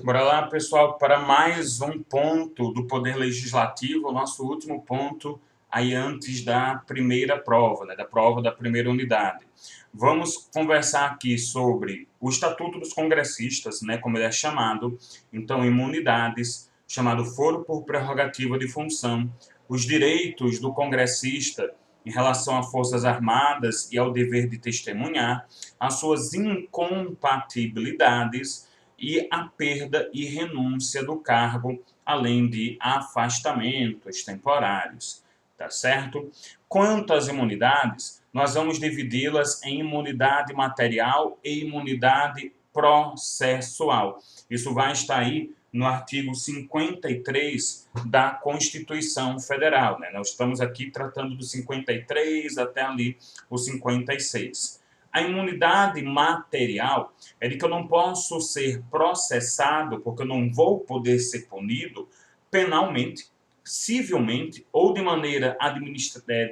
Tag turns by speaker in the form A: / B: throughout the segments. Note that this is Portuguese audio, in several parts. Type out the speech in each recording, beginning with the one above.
A: Bora lá, pessoal, para mais um ponto do Poder Legislativo, o nosso último ponto aí antes da primeira prova, né, da prova da primeira unidade. Vamos conversar aqui sobre o Estatuto dos Congressistas, né, como ele é chamado, então imunidades, chamado foro por prerrogativa de função, os direitos do congressista em relação a forças armadas e ao dever de testemunhar, as suas incompatibilidades e a perda e renúncia do cargo, além de afastamentos temporários, tá certo? Quanto às imunidades, nós vamos dividi-las em imunidade material e imunidade processual. Isso vai estar aí no artigo 53 da Constituição Federal, né? Nós estamos aqui tratando do 53 até ali o 56. A imunidade material é de que eu não posso ser processado, porque eu não vou poder ser punido penalmente, civilmente ou de maneira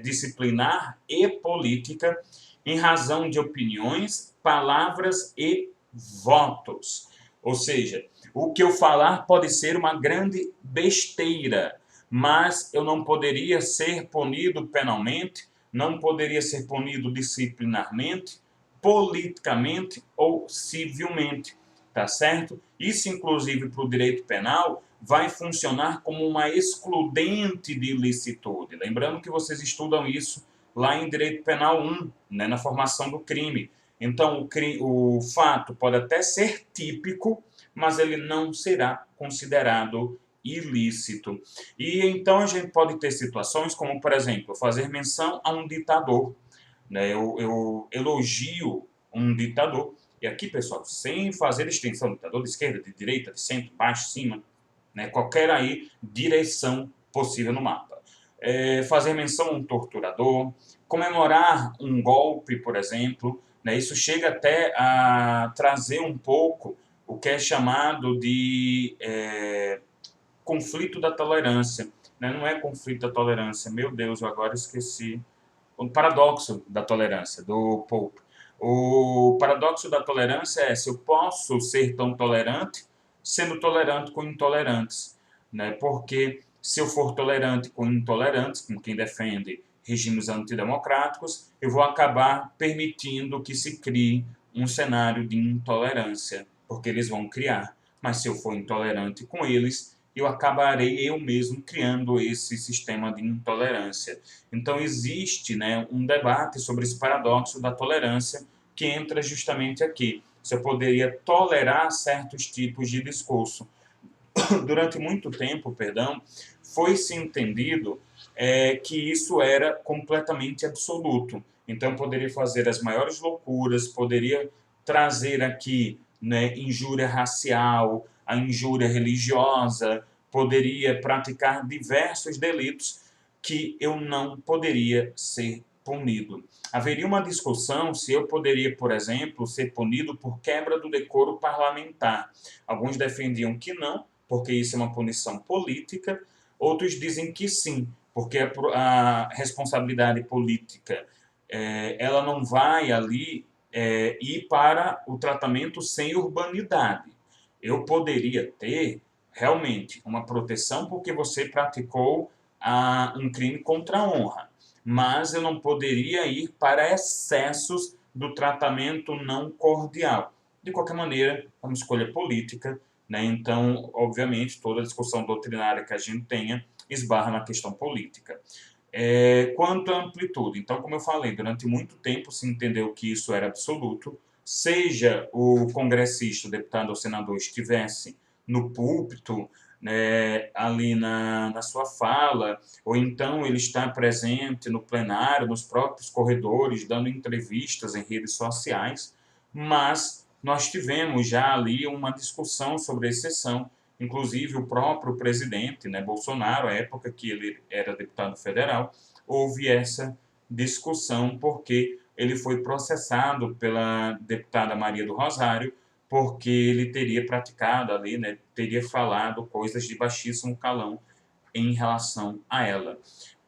A: disciplinar e política em razão de opiniões, palavras e votos. Ou seja, o que eu falar pode ser uma grande besteira, mas eu não poderia ser punido penalmente, não poderia ser punido disciplinarmente, politicamente ou civilmente, tá certo? Isso, inclusive, para o direito penal, vai funcionar como uma excludente de ilicitude. Lembrando que vocês estudam isso lá em Direito Penal 1, né, na formação do crime. Então, o fato pode até ser típico, mas ele não será considerado ilícito. E então a gente pode ter situações como, por exemplo, fazer menção a um ditador, né? Eu elogio um ditador, e aqui, pessoal, sem fazer extensão, ditador de esquerda, de direita, de centro, baixo, cima, né? Qualquer aí direção possível no mapa. Fazer menção a um torturador, comemorar um golpe, por exemplo, né? Isso chega até a trazer um pouco o que é chamado de conflito da tolerância. Né? Não é conflito da tolerância, meu Deus, eu agora esqueci o paradoxo da tolerância, do Pope. O paradoxo da tolerância é se eu posso ser tão tolerante sendo tolerante com intolerantes. Né? Porque se eu for tolerante com intolerantes, com quem defende regimes antidemocráticos, eu vou acabar permitindo que se crie um cenário de intolerância, porque eles vão criar. Mas se eu for intolerante com eles, eu acabarei eu mesmo criando esse sistema de intolerância. Então existe, né, um debate sobre esse paradoxo da tolerância que entra justamente aqui. Você poderia tolerar certos tipos de discurso. Durante muito tempo, perdão, foi-se entendido que isso era completamente absoluto. Então poderia fazer as maiores loucuras, poderia trazer aqui, né, injúria racial, a injúria religiosa, poderia praticar diversos delitos que eu não poderia ser punido. Haveria uma discussão se eu poderia, por exemplo, ser punido por quebra do decoro parlamentar. Alguns defendiam que não, porque isso é uma punição política. Outros dizem que sim, porque a responsabilidade política ela não vai ali ir para o tratamento sem urbanidade. Eu poderia ter realmente uma proteção porque você praticou um crime contra a honra, mas eu não poderia ir para excessos do tratamento não cordial. De qualquer maneira, é uma escolha política, né? Então, obviamente, toda a discussão doutrinária que a gente tenha esbarra na questão política. Quanto à amplitude, então, como eu falei, durante muito tempo se entendeu que isso era absoluto, seja o congressista, o deputado ou senador estivesse no púlpito, né, ali na sua fala, ou então ele está presente no plenário, nos próprios corredores, dando entrevistas em redes sociais, mas nós tivemos já ali uma discussão sobre a exceção, inclusive o próprio presidente, né, Bolsonaro, à época que ele era deputado federal, houve essa discussão porque ele foi processado pela deputada Maria do Rosário, porque ele teria praticado ali, né, teria falado coisas de baixíssimo calão em relação a ela,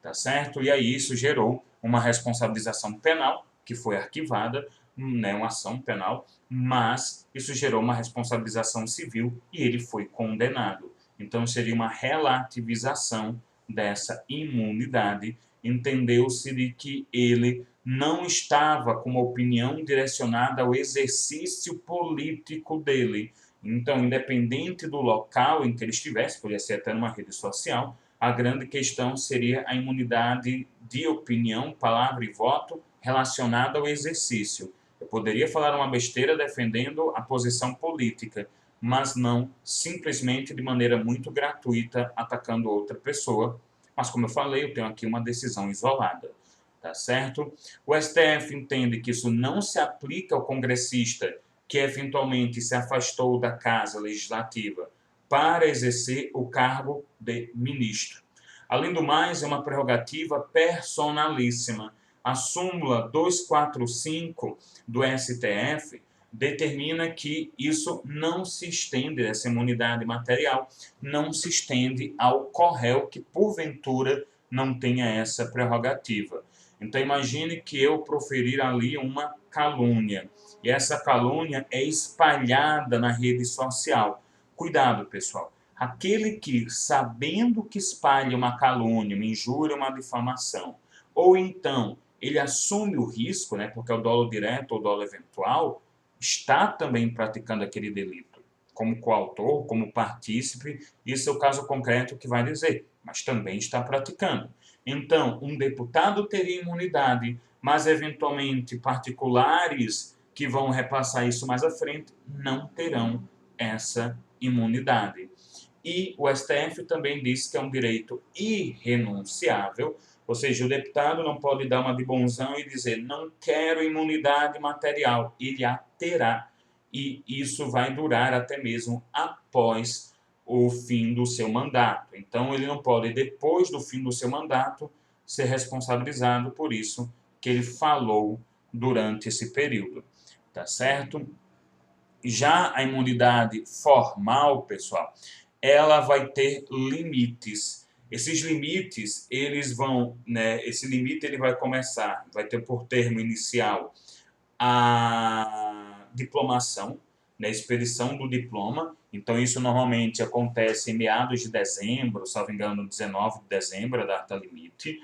A: tá certo? E aí isso gerou uma responsabilização penal, que foi arquivada, né, uma ação penal, mas isso gerou uma responsabilização civil e ele foi condenado. Então, seria uma relativização dessa imunidade. Entendeu-se de que ele não estava com uma opinião direcionada ao exercício político dele. Então, independente do local em que ele estivesse, poderia ser até numa rede social, a grande questão seria a imunidade de opinião, palavra e voto relacionada ao exercício. Eu poderia falar uma besteira defendendo a posição política, mas não simplesmente de maneira muito gratuita atacando outra pessoa. Mas, como eu falei, eu tenho aqui uma decisão isolada, tá certo? O STF entende que isso não se aplica ao congressista que eventualmente se afastou da Casa Legislativa para exercer o cargo de ministro. Além do mais, é uma prerrogativa personalíssima. A súmula 245 do STF determina que isso não se estende, essa imunidade material, não se estende ao corréu que, porventura, não tenha essa prerrogativa. Então, imagine que eu proferir ali uma calúnia, e essa calúnia é espalhada na rede social. Cuidado, pessoal. Aquele que, sabendo que espalha uma calúnia, uma injúria, uma difamação, ou então ele assume o risco, né, porque é o dolo direto ou dolo eventual, está também praticando aquele delito, como coautor, como partícipe, isso é o caso concreto que vai dizer, mas também está praticando. Então, um deputado teria imunidade, mas eventualmente particulares que vão repassar isso mais à frente não terão essa imunidade. E o STF também diz que é um direito irrenunciável, ou seja, o deputado não pode dar uma de bonzão e dizer não quero imunidade material, ele a terá. E isso vai durar até mesmo após o fim do seu mandato. Então, ele não pode, depois do fim do seu mandato, ser responsabilizado por isso que ele falou durante esse período. Tá certo? Já a imunidade formal, pessoal, ela vai ter limites. Esses limites, eles vão, né, esse limite ele vai começar, vai ter por termo inicial a diplomação, né, expedição do diploma. Então, isso normalmente acontece em meados de dezembro, salvo engano, 19 de dezembro, a data limite,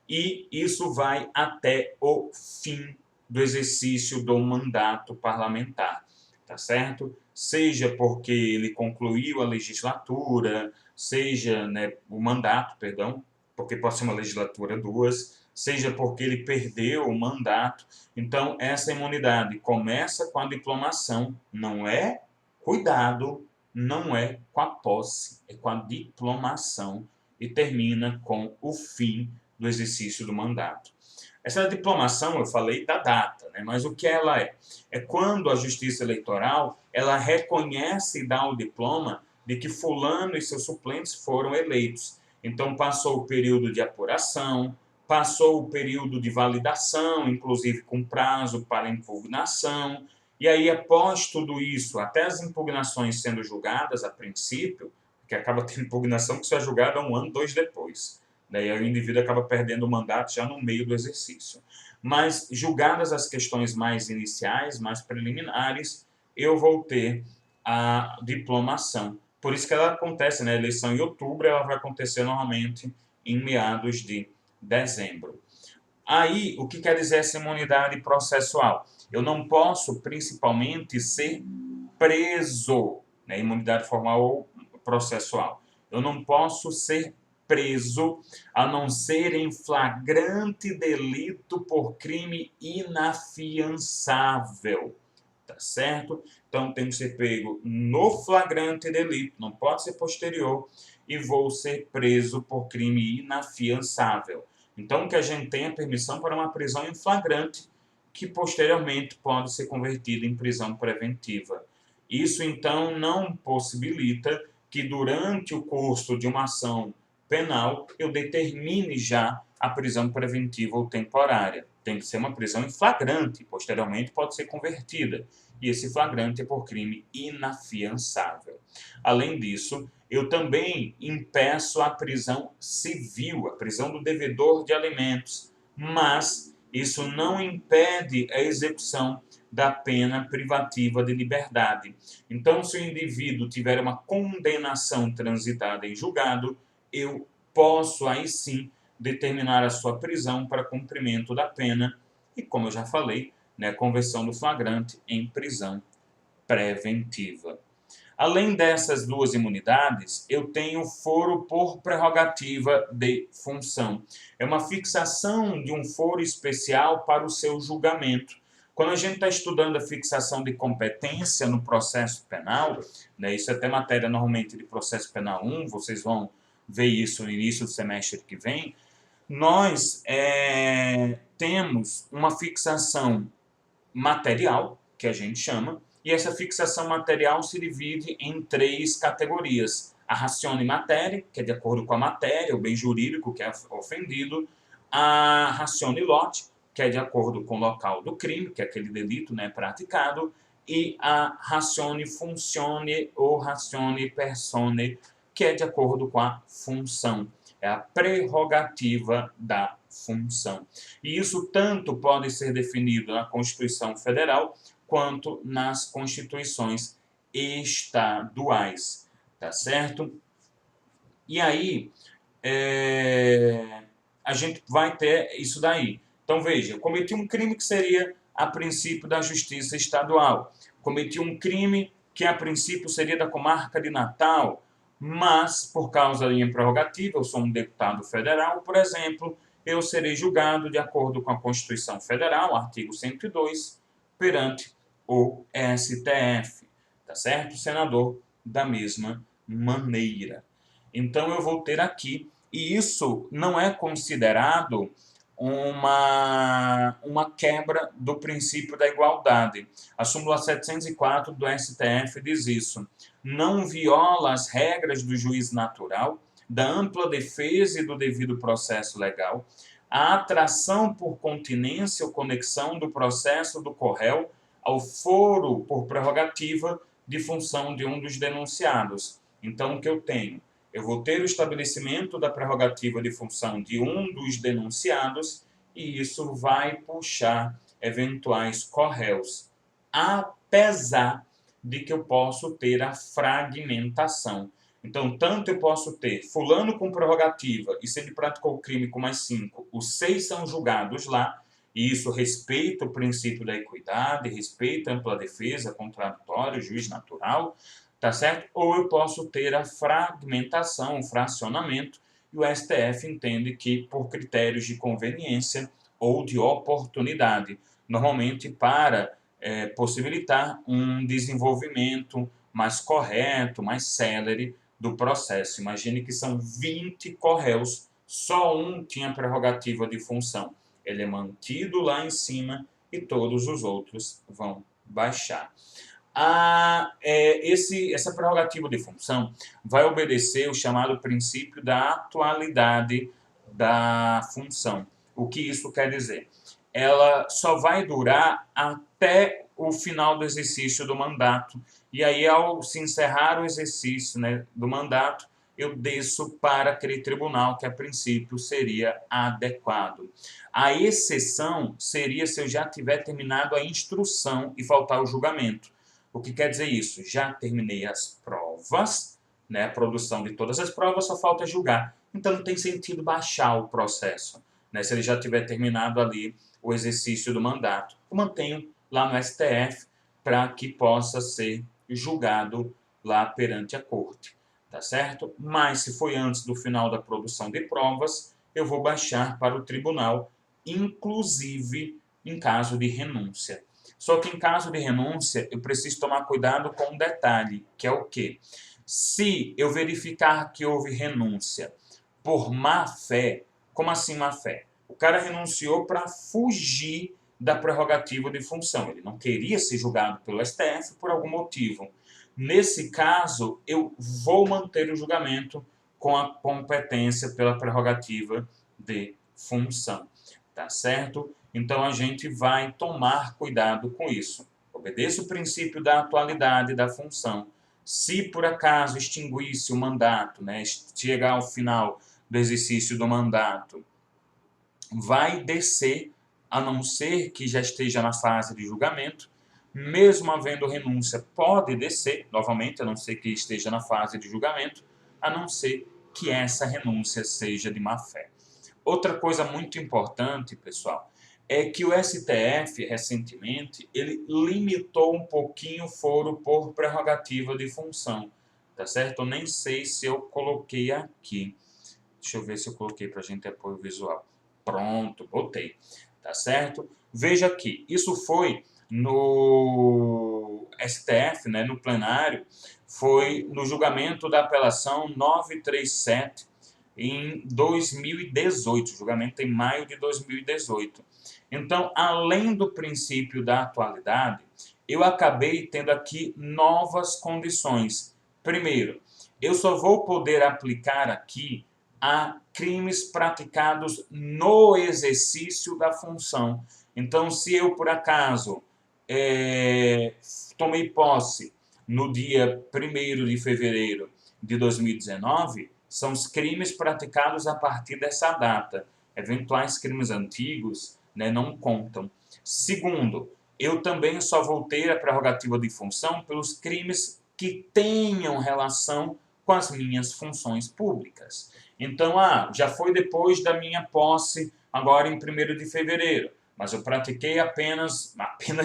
A: e isso vai até o fim do exercício do mandato parlamentar, tá certo? Seja porque ele concluiu a legislatura, seja, né, o mandato, perdão, porque pode ser uma legislatura duas, seja porque ele perdeu o mandato. Então, essa imunidade começa com a diplomação, não é, cuidado, não é com a posse, é com a diplomação e termina com o fim do exercício do mandato. Essa diplomação, eu falei da data, né? Mas o que ela é? É quando a Justiça Eleitoral ela reconhece e dá o diploma de que fulano e seus suplentes foram eleitos. Então, passou o período de apuração, passou o período de validação, inclusive com prazo para impugnação, e aí, após tudo isso, até as impugnações sendo julgadas a princípio, que acaba tendo impugnação que só é julgada 1 ano, 2 depois. Daí o indivíduo acaba perdendo o mandato já no meio do exercício. Mas, julgadas as questões mais iniciais, mais preliminares, eu vou ter a diplomação. Por isso que ela acontece, né? A eleição em outubro, ela vai acontecer normalmente em meados de dezembro. Aí, o que quer dizer essa imunidade processual? Eu não posso, principalmente, ser preso, né? Imunidade formal ou processual. Eu não posso ser preso a não ser em flagrante delito por crime inafiançável, tá certo? Então, tenho que ser pego no flagrante delito, não pode ser posterior, e vou ser preso por crime inafiançável. Então, que a gente tenha permissão para uma prisão em flagrante, que posteriormente pode ser convertida em prisão preventiva. Isso, então, não possibilita que durante o curso de uma ação penal eu determine já a prisão preventiva ou temporária. Tem que ser uma prisão em flagrante, posteriormente pode ser convertida. E esse flagrante é por crime inafiançável. Além disso, eu também impeço a prisão civil, a prisão do devedor de alimentos, mas isso não impede a execução da pena privativa de liberdade. Então, se o indivíduo tiver uma condenação transitada em julgado, eu posso aí sim determinar a sua prisão para cumprimento da pena e, como eu já falei, né, conversão do flagrante em prisão preventiva. Além dessas duas imunidades, eu tenho foro por prerrogativa de função. É uma fixação de um foro especial para o seu julgamento. Quando a gente está estudando a fixação de competência no processo penal, né, isso é até matéria normalmente de processo penal 1, vocês vão ver isso no início do semestre que vem, nós temos uma fixação material, que a gente chama, e essa fixação material se divide em 3 categorias. A ratione materiae, que é de acordo com a matéria, o bem jurídico que é ofendido, a ratione loci, que é de acordo com o local do crime, que é aquele delito, né, praticado, e a ratione functione ou ratione persone, que é de acordo com a função. É a prerrogativa da função. E isso tanto pode ser definido na Constituição Federal quanto nas constituições estaduais, tá certo? E aí, a gente vai ter isso daí. Então, veja, eu cometi um crime que seria a princípio da Justiça Estadual. Cometi um crime que a princípio seria da comarca de Natal, mas, por causa da minha prerrogativa, eu sou um deputado federal, por exemplo, eu serei julgado de acordo com a Constituição Federal, artigo 102, perante o STF, tá certo? Senador, da mesma maneira. Então, eu vou ter aqui, e isso não é considerado uma quebra do princípio da igualdade. A súmula 704 do STF diz isso. Não viola as regras do juiz natural, da ampla defesa e do devido processo legal, a atração por continência ou conexão do processo do corréu ao foro por prerrogativa de função de um dos denunciados. Então, o que eu tenho? Eu vou ter o estabelecimento da prerrogativa de função de um dos denunciados e isso vai puxar eventuais corréus, apesar de que eu posso ter a fragmentação. Então, tanto eu posso ter fulano com prerrogativa e se ele praticou o crime com mais 5, os 6 são julgados lá, e isso respeita o princípio da equidade, respeita a ampla defesa, contraditório, juiz natural, tá certo? Ou eu posso ter a fragmentação, o fracionamento, e o STF entende que por critérios de conveniência ou de oportunidade, normalmente para possibilitar um desenvolvimento mais correto, mais célere do processo. Imagine que são 20 corréus, só um tinha prerrogativa de função. Ele é mantido lá em cima e todos os outros vão baixar. Essa prerrogativa de função vai obedecer o chamado princípio da atualidade da função. O que isso quer dizer? Ela só vai durar até o final do exercício do mandato. E aí, ao se encerrar o exercício, né, do mandato, eu desço para aquele tribunal que, a princípio, seria adequado. A exceção seria se eu já tiver terminado a instrução e faltar o julgamento. O que quer dizer isso? Já terminei as provas, né, a produção de todas as provas, só falta julgar. Então, não tem sentido baixar o processo, né, se ele já tiver terminado ali o exercício do mandato. Eu mantenho lá no STF para que possa ser julgado lá perante a corte, tá certo? Mas se foi antes do final da produção de provas, eu vou baixar para o tribunal, inclusive em caso de renúncia. Só que em caso de renúncia, eu preciso tomar cuidado com um detalhe, que é o quê? Se eu verificar que houve renúncia por má fé, como assim má fé? O cara renunciou para fugir da prerrogativa de função. Ele não queria ser julgado pelo STF por algum motivo. Nesse caso, eu vou manter o julgamento com a competência pela prerrogativa de função. Tá certo? Então, a gente vai tomar cuidado com isso. Obedeça o princípio da atualidade da função. Se, por acaso, extinguisse o mandato, né, chegar ao final do exercício do mandato, vai descer, a não ser que já esteja na fase de julgamento, mesmo havendo renúncia, pode descer, novamente, a não ser que esteja na fase de julgamento, a não ser que essa renúncia seja de má-fé. Outra coisa muito importante, pessoal, é que o STF, recentemente, ele limitou um pouquinho o foro por prerrogativa de função, tá certo? Eu nem sei se eu coloquei aqui. Deixa eu ver se eu coloquei para a gente ter apoio visual. Pronto, botei, tá certo? Veja aqui, isso foi no STF, né, no plenário, foi no julgamento da apelação 937 em 2018, o julgamento em maio de 2018. Então, além do princípio da atualidade, eu acabei tendo aqui novas condições. Primeiro, eu só vou poder aplicar aqui a crimes praticados no exercício da função. Então, se eu, por acaso, tomei posse no dia 1º de fevereiro de 2019, são os crimes praticados a partir dessa data. Eventuais crimes antigos, né, não contam. Segundo, eu também só vou ter a prerrogativa de função pelos crimes que tenham relação com as minhas funções públicas. Então, já foi depois da minha posse, agora em 1º de fevereiro, mas eu pratiquei apenas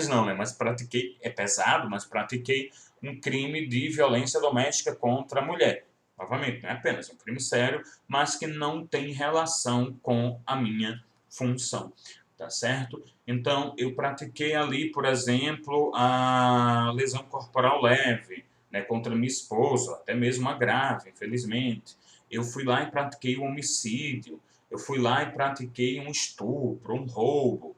A: não, né, mas pratiquei, é pesado, mas pratiquei um crime de violência doméstica contra a mulher. Novamente, não é apenas um crime sério, mas que não tem relação com a minha função, tá certo? Então, eu pratiquei ali, por exemplo, a lesão corporal leve, né, contra minha esposa, até mesmo a grave, infelizmente. Eu fui lá e pratiquei um homicídio, eu fui lá e pratiquei um estupro, um roubo.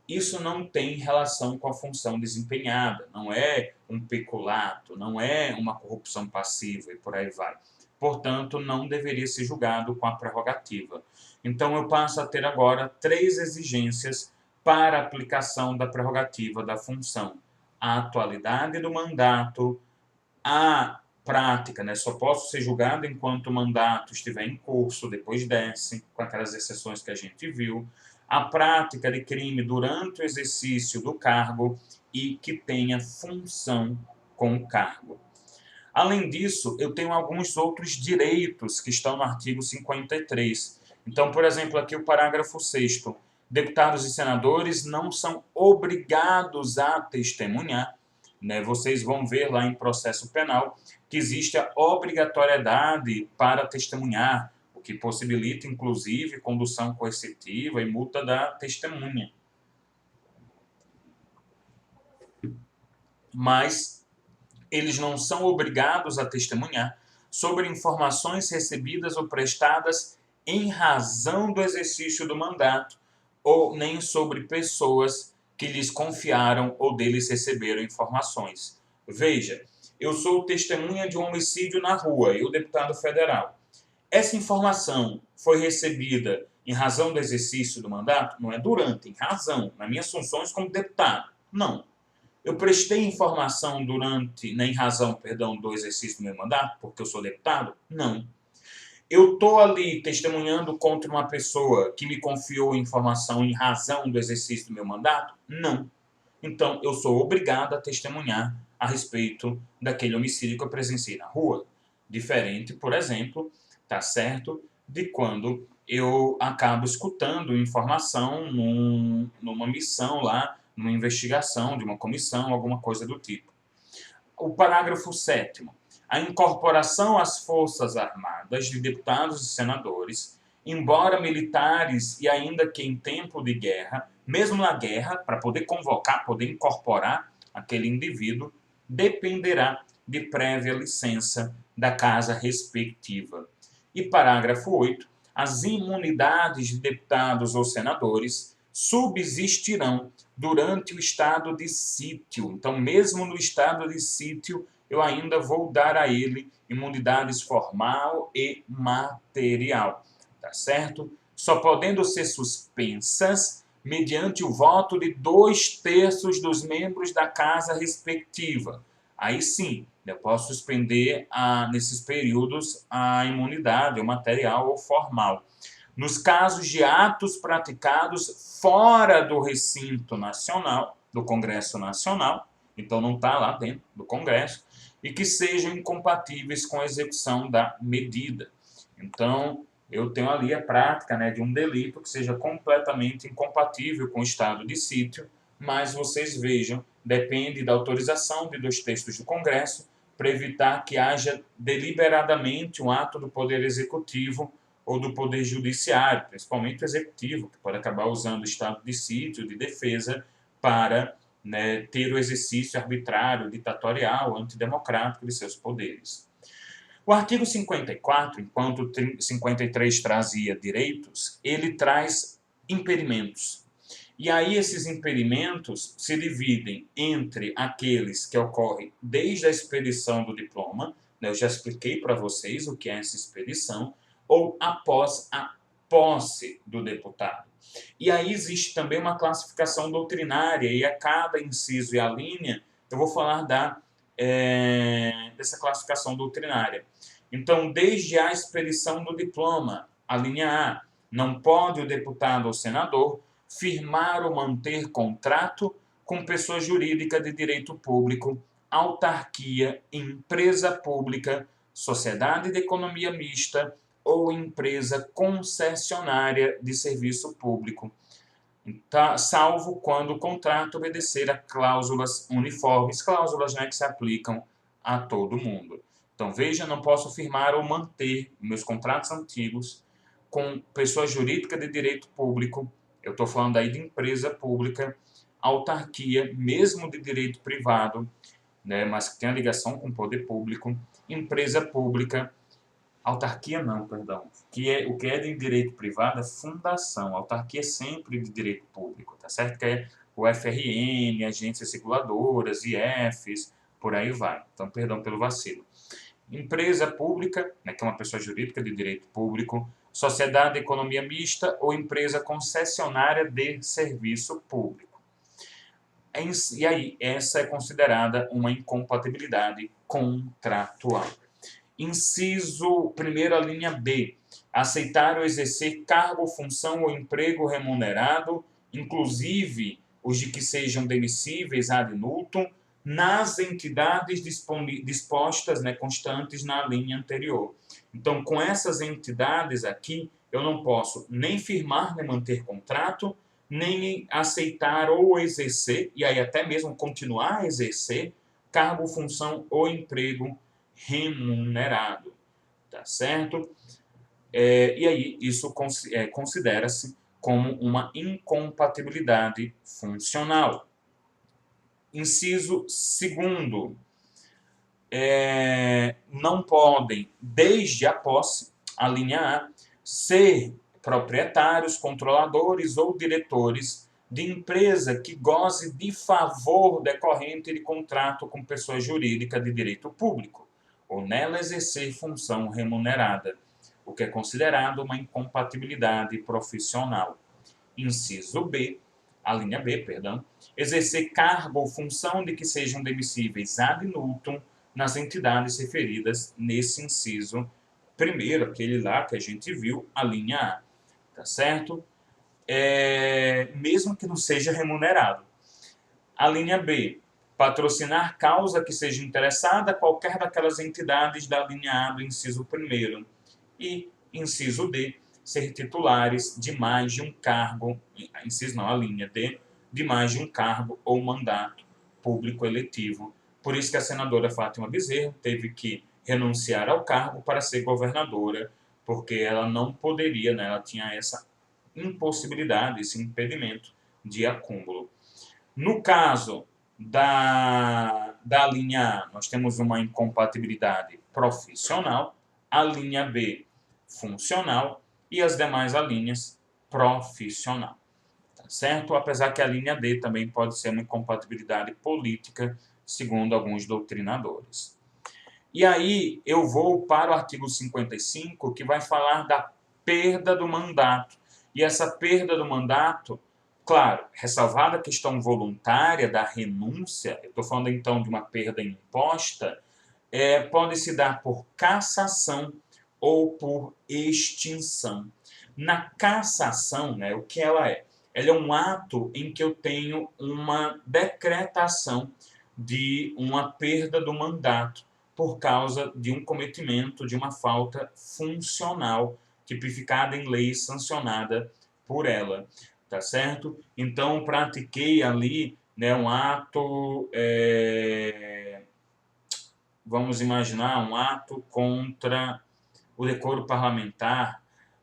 A: Isso não tem relação com a função desempenhada, não é um peculato, não é uma corrupção passiva e por aí vai. Portanto, não deveria ser julgado com a prerrogativa. Então, eu passo a ter agora 3 exigências para a aplicação da prerrogativa da função: a atualidade do mandato, a prática, né? Só posso ser julgado enquanto o mandato estiver em curso, depois desce, com aquelas exceções que a gente viu, a prática de crime durante o exercício do cargo e que tenha função com o cargo. Além disso, eu tenho alguns outros direitos que estão no artigo 53. Então, por exemplo, aqui o parágrafo 6º. Deputados e senadores não são obrigados a testemunhar, né? Vocês vão ver lá em processo penal que existe a obrigatoriedade para testemunhar, o que possibilita, inclusive, condução coercitiva e multa da testemunha. Mas eles não são obrigados a testemunhar sobre informações recebidas ou prestadas em razão do exercício do mandato, ou nem sobre pessoas que lhes confiaram ou deles receberam informações. Veja, eu sou testemunha de um homicídio na rua, eu, deputado federal. Essa informação foi recebida em razão do exercício do mandato? Não é durante, em razão, nas minhas funções como deputado. Não. Eu prestei informação em razão, do exercício do meu mandato, porque eu sou deputado? Não. Eu estou ali testemunhando contra uma pessoa que me confiou informação em razão do exercício do meu mandato? Não. Então, eu sou obrigado a testemunhar a respeito daquele homicídio que eu presenciei na rua. Diferente, por exemplo, tá certo, de quando eu acabo escutando informação numa missão lá, numa investigação de uma comissão, alguma coisa do tipo. O parágrafo 7º. A incorporação às Forças Armadas de deputados e senadores, embora militares e ainda que em tempo de guerra, mesmo na guerra, para poder convocar, poder incorporar aquele indivíduo, dependerá de prévia licença da casa respectiva. E parágrafo 8. As imunidades de deputados ou senadores subsistirão durante o estado de sítio. Então, mesmo no estado de sítio, eu ainda vou dar a ele imunidades formal e material, tá certo? Só podendo ser suspensas mediante o voto de 2/3 dos membros da casa respectiva. Aí sim, eu posso suspender nesses períodos a imunidade, o material ou formal. Nos casos de atos praticados fora do recinto nacional, do Congresso Nacional, então não está lá dentro do Congresso, e que sejam incompatíveis com a execução da medida. Então, eu tenho ali a prática, né, de um delito que seja completamente incompatível com o estado de sítio, mas vocês vejam, depende da autorização de 2/3 do Congresso para evitar que haja deliberadamente um ato do Poder Executivo ou do Poder Judiciário, principalmente o Executivo, que pode acabar usando o estado de sítio, de defesa, para, né, ter o exercício arbitrário, ditatorial, antidemocrático de seus poderes. O artigo 54, enquanto o 53 trazia direitos, ele traz impedimentos. E aí esses impedimentos se dividem entre aqueles que ocorrem desde a expedição do diploma, né, eu já expliquei para vocês o que é essa expedição, ou após a posse do deputado. E aí existe também uma classificação doutrinária, e a cada inciso e a linha eu vou falar dessa classificação doutrinária. Então, desde a expedição do diploma, a linha A, não pode o deputado ou senador firmar ou manter contrato com pessoa jurídica de direito público, autarquia, empresa pública, sociedade de economia mista ou empresa concessionária de serviço público, salvo quando o contrato obedecer a cláusulas uniformes, cláusulas, né, que se aplicam a todo mundo. Então, veja, não posso firmar ou manter meus contratos antigos com pessoa jurídica de direito público, eu estou falando aí de empresa pública, autarquia, mesmo de direito privado, né, mas que tem a ligação com o poder público, empresa pública, autarquia não, perdão, o que é de direito privado é fundação, autarquia é sempre de direito público, tá certo? Que é o FRN, agências reguladoras, IFs, por aí vai. Então, perdão pelo vacilo. Empresa pública, né, que é uma pessoa jurídica de direito público, sociedade de economia mista ou empresa concessionária de serviço público. E aí, essa é considerada uma incompatibilidade contratual. Inciso 1º, a linha B. Aceitar ou exercer cargo, função ou emprego remunerado, inclusive os de que sejam demissíveis ad nutum, nas entidades dispostas, né, constantes na linha anterior. Então, com essas entidades aqui, eu não posso nem firmar nem manter contrato, nem aceitar ou exercer, e aí até mesmo continuar a exercer, cargo, função ou emprego remunerado, tá certo? E aí isso considera-se como uma incompatibilidade funcional. Inciso 2º, não podem, desde a posse, a linha A, ser proprietários, controladores ou diretores de empresa que goze de favor decorrente de contrato com pessoa jurídica de direito público, ou nela exercer função remunerada, o que é considerado uma incompatibilidade profissional. Inciso B, a linha B, perdão, exercer cargo ou função de que sejam demissíveis ad nutum nas entidades referidas nesse inciso primeiro, aquele lá que a gente viu, a linha A, tá certo? Mesmo que não seja remunerado. A linha B, patrocinar causa que seja interessada a qualquer daquelas entidades da linha A do inciso primeiro. E inciso D, ser titulares de mais de um cargo, inciso não, a linha D, de mais de um cargo ou mandato público eletivo. Por isso que a senadora Fátima Bezerra teve que renunciar ao cargo para ser governadora, porque ela não poderia, né, ela tinha essa impossibilidade, esse impedimento de acúmulo. No caso da linha A, nós temos uma incompatibilidade profissional, a linha B, funcional, e as demais linhas, profissional. Tá certo? Apesar que a linha D também pode ser uma incompatibilidade política, segundo alguns doutrinadores. E aí eu vou para o artigo 55, que vai falar da perda do mandato. E essa perda do mandato, claro, ressalvada a questão voluntária da renúncia, eu estou falando então de uma perda imposta, pode se dar por cassação ou por extinção. Na cassação, né, o que ela é? Ela é um ato em que eu tenho uma decretação de uma perda do mandato por causa de um cometimento de uma falta funcional tipificada em lei sancionada por ela, tá certo? Então, pratiquei ali, né, um ato, vamos imaginar, um ato contra o decoro parlamentar,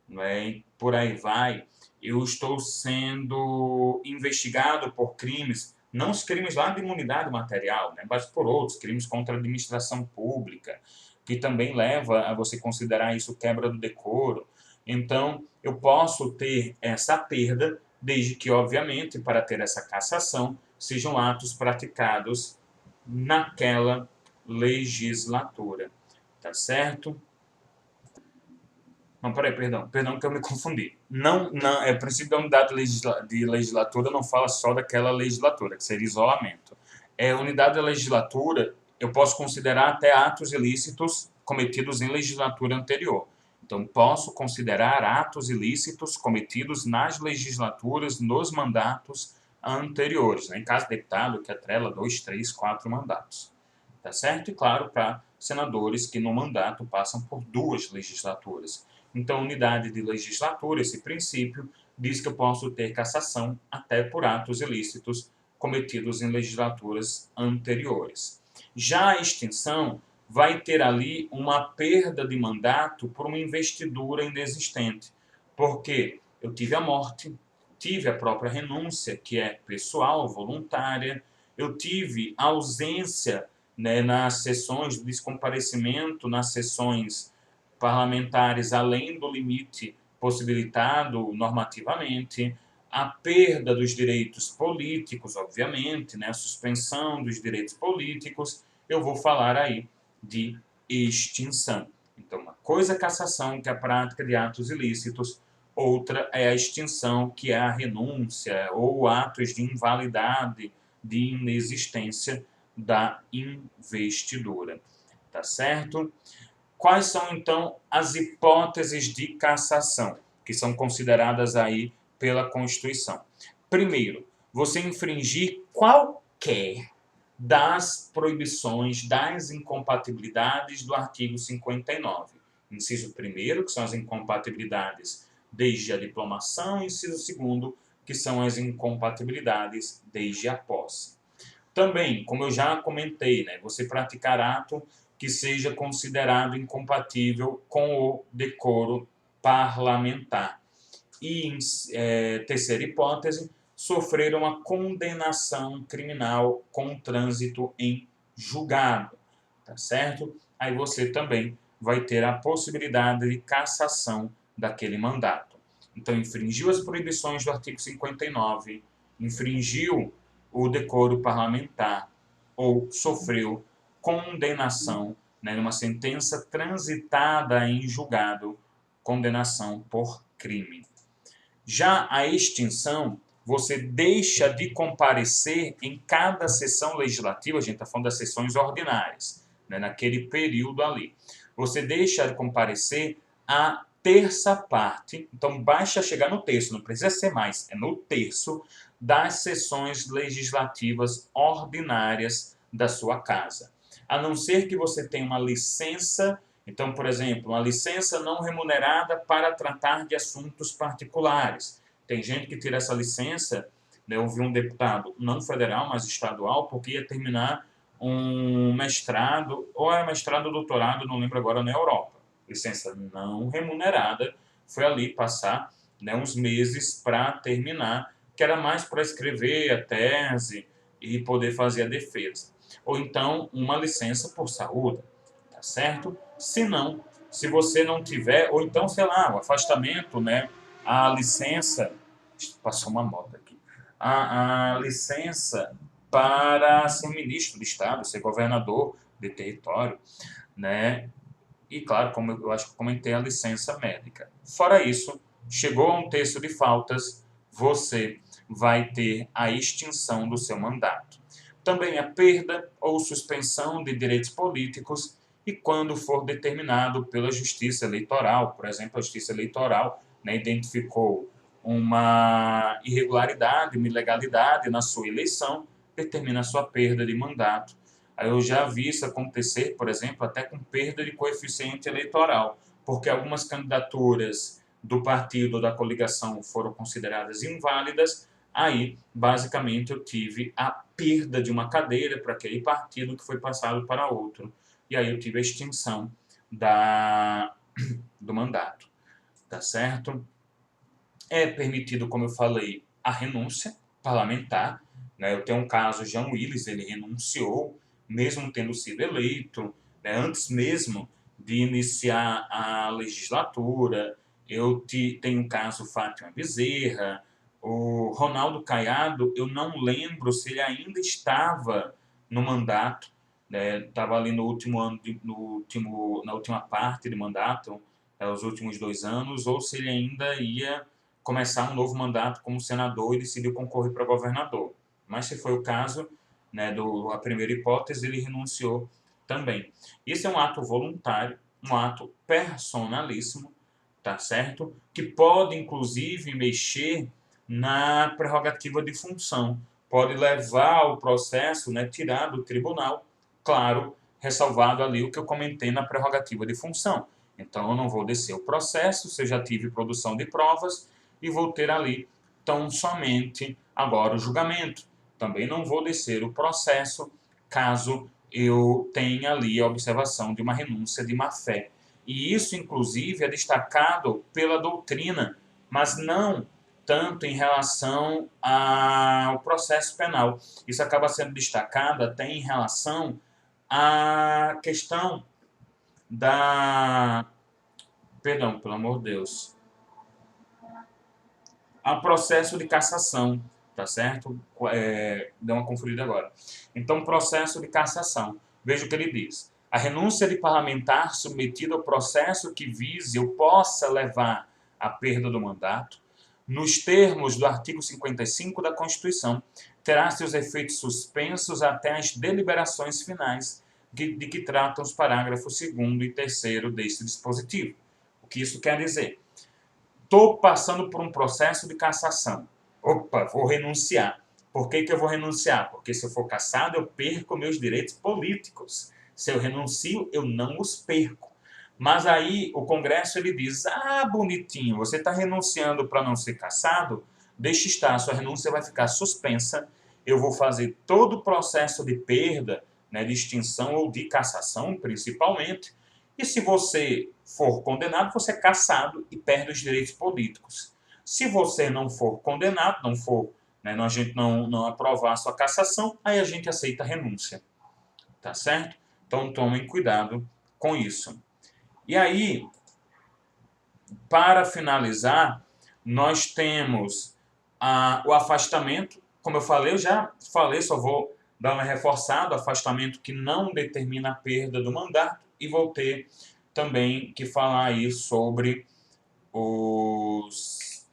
A: não é? E por aí vai. Eu estou sendo investigado por crimes, não os crimes lá de imunidade material, né, mas por outros, crimes contra a administração pública, que também leva a você considerar isso quebra do decoro. Então, eu posso ter essa perda, desde que, obviamente, para ter essa cassação, sejam atos praticados naquela legislatura, tá certo? Não, peraí, perdão que eu me confundi. Não, o princípio da unidade de legislatura não fala só daquela legislatura, que seria isolamento. Unidade da legislatura, eu posso considerar até atos ilícitos cometidos em legislatura anterior. Então, posso considerar atos ilícitos cometidos nas legislaturas, nos mandatos anteriores, né? Em caso de deputado, que atrela 2, 3, 4 mandatos. Tá certo? E, claro, para senadores que no mandato passam por 2 legislaturas. Então, unidade de legislatura, esse princípio, diz que eu posso ter cassação até por atos ilícitos cometidos em legislaturas anteriores. Já a extinção vai ter ali uma perda de mandato por uma investidura inexistente, porque eu tive a morte, tive a própria renúncia, que é pessoal, voluntária, eu tive ausência, né, nas sessões do descomparecimento, nas sessões parlamentares além do limite possibilitado normativamente, a perda dos direitos políticos, obviamente, né, a suspensão dos direitos políticos, eu vou falar aí de extinção. Então, uma coisa é a cassação, que é a prática de atos ilícitos, outra é a extinção, que é a renúncia ou atos de invalidade, de inexistência da investidura. Tá certo? Quais são, então, as hipóteses de cassação, que são consideradas aí pela Constituição? Primeiro, você infringir qualquer das proibições, das incompatibilidades do artigo 59. Inciso 1º, que são as incompatibilidades desde a diplomação, inciso 2º, que são as incompatibilidades desde a posse. Também, como eu já comentei, né, você praticar ato que seja considerado incompatível com o decoro parlamentar. E, terceira hipótese, sofrer uma condenação criminal com trânsito em julgado, tá certo? Aí você também vai ter a possibilidade de cassação daquele mandato. Então, infringiu as proibições do artigo 59, infringiu o decoro parlamentar ou sofreu condenação, né, numa sentença transitada em julgado, condenação por crime. Já a extinção, você deixa de comparecer em cada sessão legislativa, a gente está falando das sessões ordinárias, né, naquele período ali. Você deixa de comparecer a terça parte, então basta chegar no terço, não precisa ser mais, é no terço das sessões legislativas ordinárias da sua casa. A não ser que você tenha uma licença, então, por exemplo, uma licença não remunerada para tratar de assuntos particulares. Tem gente que tira essa licença, né, eu vi um deputado, não federal, mas estadual, porque ia terminar um mestrado, ou é mestrado ou doutorado, não lembro agora, na Europa. Licença não remunerada, foi ali passar, né, uns meses para terminar, que era mais para escrever a tese e poder fazer a defesa. Ou então, uma licença por saúde, tá certo? Se não, se você não tiver, ou então, sei lá, o afastamento, né, a licença, passou uma moto aqui, a licença para ser ministro de Estado, ser governador de território, né? E, claro, como eu acho que comentei, a licença médica. Fora isso, chegou a um terço de faltas, você vai ter a extinção do seu mandato. Também a perda ou suspensão de direitos políticos e quando for determinado pela Justiça Eleitoral. Por exemplo, a Justiça Eleitoral, né, identificou uma irregularidade, uma ilegalidade na sua eleição, determina a sua perda de mandato. Aí eu já vi isso acontecer, por exemplo, até com perda de coeficiente eleitoral, porque algumas candidaturas do partido ou da coligação foram consideradas inválidas. Aí, basicamente, eu tive a perda de uma cadeira para aquele partido que foi passado para outro. E aí eu tive a extinção do mandato, tá certo? É permitido, como eu falei, a renúncia parlamentar, né? Eu tenho um caso, Jean Willis, ele renunciou, mesmo tendo sido eleito, né? Antes mesmo de iniciar a legislatura. Eu tenho um caso, Fátima Bezerra, o Ronaldo Caiado, eu não lembro se ele ainda estava no mandato, né? Estava ali no último ano, na última parte de mandato, os últimos 2 anos, ou se ele ainda ia começar um novo mandato como senador e decidiu concorrer para governador. Mas se foi o caso, né, a primeira hipótese, ele renunciou também. Isso é um ato voluntário, um ato personalíssimo, tá certo? Que pode, inclusive, mexer na prerrogativa de função. Pode levar ao processo, né, tirar do tribunal, claro, ressalvado ali o que eu comentei na prerrogativa de função. Então, eu não vou descer o processo, se eu já tive produção de provas, e vou ter ali tão somente agora o julgamento. Também não vou descer o processo caso eu tenha ali a observação de uma renúncia de má-fé. E isso, inclusive, é destacado pela doutrina, mas não tanto em relação ao processo penal. Isso acaba sendo destacado até em relação à questão da... Perdão, pelo amor de Deus. A processo de cassação, tá certo? Deu uma confundida agora. Então, processo de cassação. Veja o que ele diz. A renúncia de parlamentar submetida ao processo que vise ou possa levar à perda do mandato, nos termos do artigo 55 da Constituição, terá seus efeitos suspensos até as deliberações finais de que tratam os parágrafos 2º e 3º deste dispositivo. O que isso quer dizer? Estou passando por um processo de cassação. Opa, vou renunciar. Por que eu vou renunciar? Porque se eu for cassado, eu perco meus direitos políticos. Se eu renuncio, eu não os perco. Mas aí o Congresso ele diz, bonitinho, você está renunciando para não ser cassado? Deixa estar, sua renúncia vai ficar suspensa. Eu vou fazer todo o processo de perda, né, de extinção ou de cassação, principalmente. E se você for condenado, você é cassado e perde os direitos políticos. Se você não for condenado, não for, né, a gente não aprovar a sua cassação, aí a gente aceita a renúncia. Tá certo? Então tomem cuidado com isso. E aí, para finalizar, nós temos o afastamento. Como eu falei, só vou dar uma reforçada, afastamento que não determina a perda do mandato, e vou ter também que falar aí sobre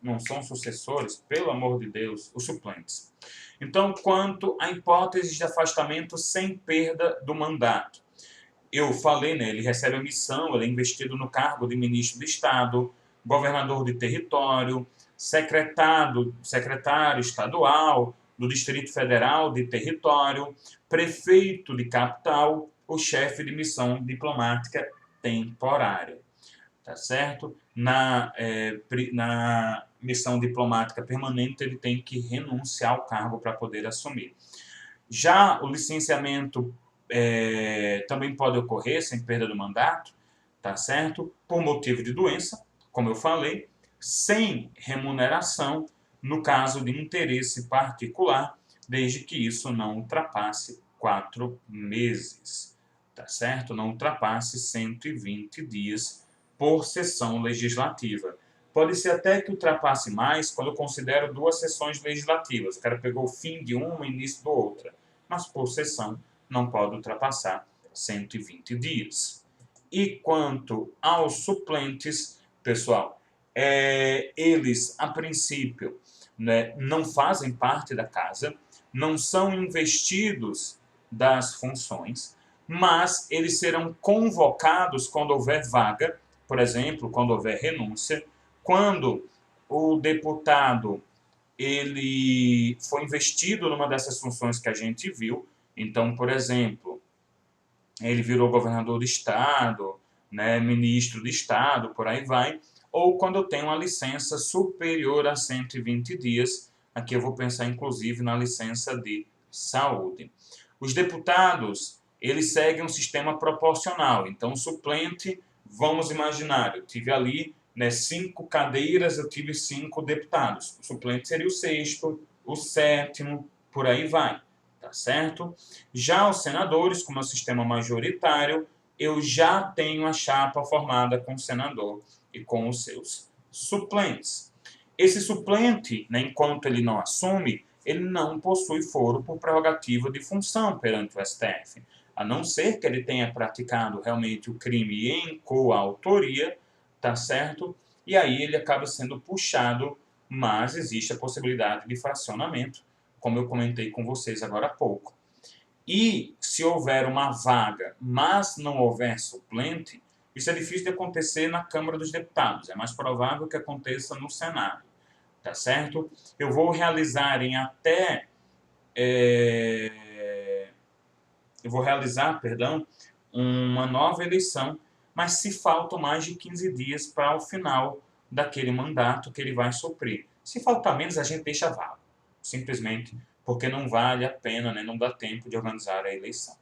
A: não são sucessores, pelo amor de Deus, os suplentes. Então, quanto à hipótese de afastamento sem perda do mandato, eu falei, né, ele recebe a missão, ele é investido no cargo de ministro de Estado, governador de território, secretário estadual do Distrito Federal de Território, prefeito de capital, o chefe de missão diplomática temporária. Tá certo? Na missão diplomática permanente, ele tem que renunciar ao cargo para poder assumir. Já o licenciamento também pode ocorrer sem perda do mandato, tá certo? Por motivo de doença, como eu falei, sem remuneração, no caso de interesse particular, desde que isso não ultrapasse 4 meses, tá certo? Não ultrapasse 120 dias por sessão legislativa. Pode ser até que ultrapasse mais quando eu considero 2 sessões legislativas. O cara pegou o fim de uma e início da outra. Mas por sessão não pode ultrapassar 120 dias. E quanto aos suplentes, pessoal, eles, a princípio, né, não fazem parte da casa, não são investidos das funções, mas eles serão convocados quando houver vaga, por exemplo, quando houver renúncia, quando o deputado ele foi investido numa dessas funções que a gente viu. Então, por exemplo, ele virou governador do estado, né, ministro de estado, por aí vai. Ou quando eu tenho uma licença superior a 120 dias, aqui eu vou pensar inclusive na licença de saúde. Os deputados, eles seguem um sistema proporcional. Então, o suplente, vamos imaginar, eu tive ali, né, 5 cadeiras, eu tive 5 deputados. O suplente seria o 6º, o 7º, por aí vai, tá certo? Já os senadores, como é o sistema majoritário, eu já tenho a chapa formada com o senador e com os seus suplentes. Esse suplente, né, enquanto ele não assume, ele não possui foro por prerrogativa de função perante o STF, a não ser que ele tenha praticado realmente o crime em coautoria, tá certo? E aí ele acaba sendo puxado, mas existe a possibilidade de fracionamento, como eu comentei com vocês agora há pouco. E se houver uma vaga, mas não houver suplente, isso é difícil de acontecer na Câmara dos Deputados. É mais provável que aconteça no Senado, tá certo? Eu vou realizar uma nova eleição, mas se faltam mais de 15 dias para o final daquele mandato que ele vai suprir. Se faltar menos, a gente deixa vago, simplesmente porque não vale a pena, né? Não dá tempo de organizar a eleição,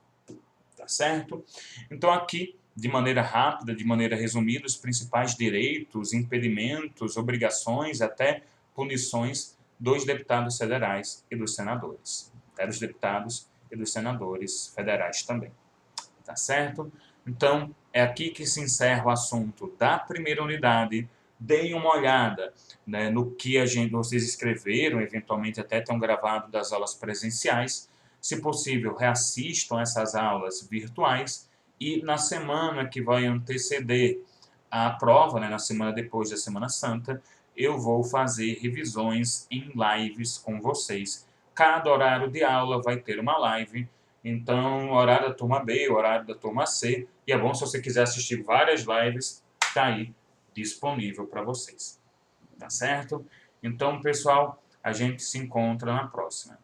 A: tá certo? Então aqui, de maneira rápida, de maneira resumida, os principais direitos, impedimentos, obrigações, até punições dos deputados federais e dos senadores, dos deputados e dos senadores federais também. Tá certo? Então, é aqui que se encerra o assunto da primeira unidade. Deem uma olhada, né, no que vocês escreveram, eventualmente até tenham gravado das aulas presenciais. Se possível, reassistam essas aulas virtuais e na semana que vai anteceder a prova, né, na semana depois da Semana Santa, eu vou fazer revisões em lives com vocês. Cada horário de aula vai ter uma live. Então, o horário da turma B, o horário da turma C. E é bom, se você quiser assistir várias lives, está aí disponível para vocês. Tá certo? Então, pessoal, a gente se encontra na próxima.